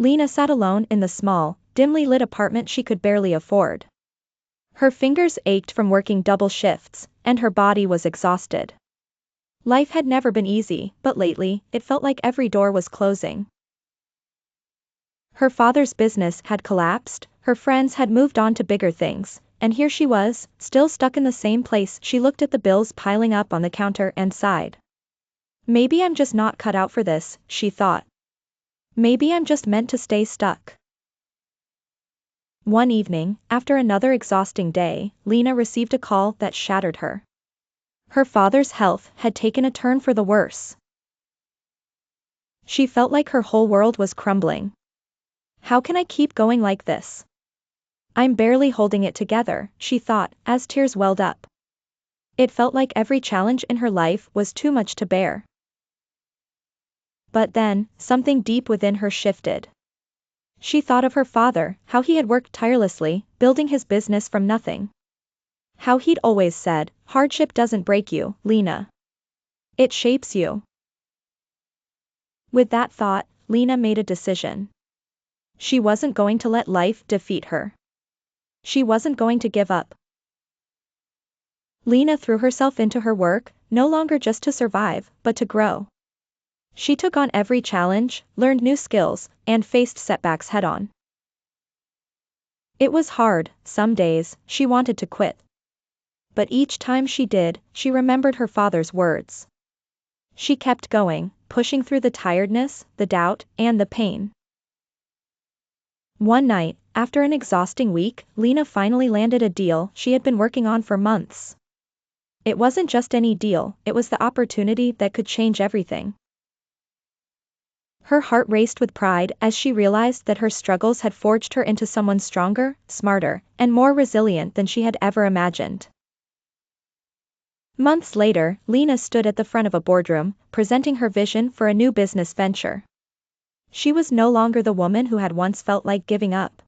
Lena sat alone in the small, dimly lit apartment she could barely afford. Her fingers ached from working double shifts, and her body was exhausted. Life had never been easy, but lately, it felt like every door was closing. Her father's business had collapsed, her friends had moved on to bigger things, and here she was, still stuck in the same place. She looked at the bills piling up on the counter and sighed. Maybe I'm just not cut out for this, she thought. Maybe I'm just meant to stay stuck. One evening, after another exhausting day, Lena received a call that shattered her. Her father's health had taken a turn for the worse. She felt like her whole world was crumbling. How can I keep going like this? I'm barely holding it together, she thought, as tears welled up. It felt like every challenge in her life was too much to bear. But then, something deep within her shifted. She thought of her father, how he had worked tirelessly, building his business from nothing. How he'd always said, hardship doesn't break you, Lena. It shapes you. With that thought, Lena made a decision. She wasn't going to let life defeat her. She wasn't going to give up. Lena threw herself into her work, no longer just to survive, but to grow. She took on every challenge, learned new skills, and faced setbacks head-on. It was hard, some days, she wanted to quit. But each time she did, she remembered her father's words. She kept going, pushing through the tiredness, the doubt, and the pain. One night, after an exhausting week, Lena finally landed a deal she had been working on for months. It wasn't just any deal, it was the opportunity that could change everything. Her heart raced with pride as she realized that her struggles had forged her into someone stronger, smarter, and more resilient than she had ever imagined. Months later, Lena stood at the front of a boardroom, presenting her vision for a new business venture. She was no longer the woman who had once felt like giving up.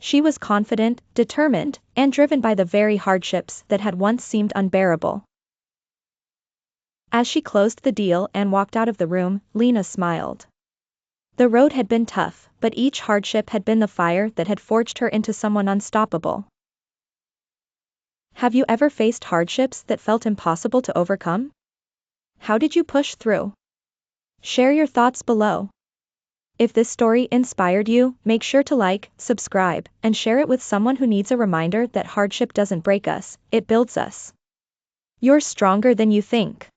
She was confident, determined, and driven by the very hardships that had once seemed unbearable. As she closed the deal and walked out of the room, Lena smiled. The road had been tough, but each hardship had been the fire that had forged her into someone unstoppable. Have you ever faced hardships that felt impossible to overcome? How did you push through? Share your thoughts below. If this story inspired you, make sure to like, subscribe, and share it with someone who needs a reminder that hardship doesn't break us, it builds us. You're stronger than you think.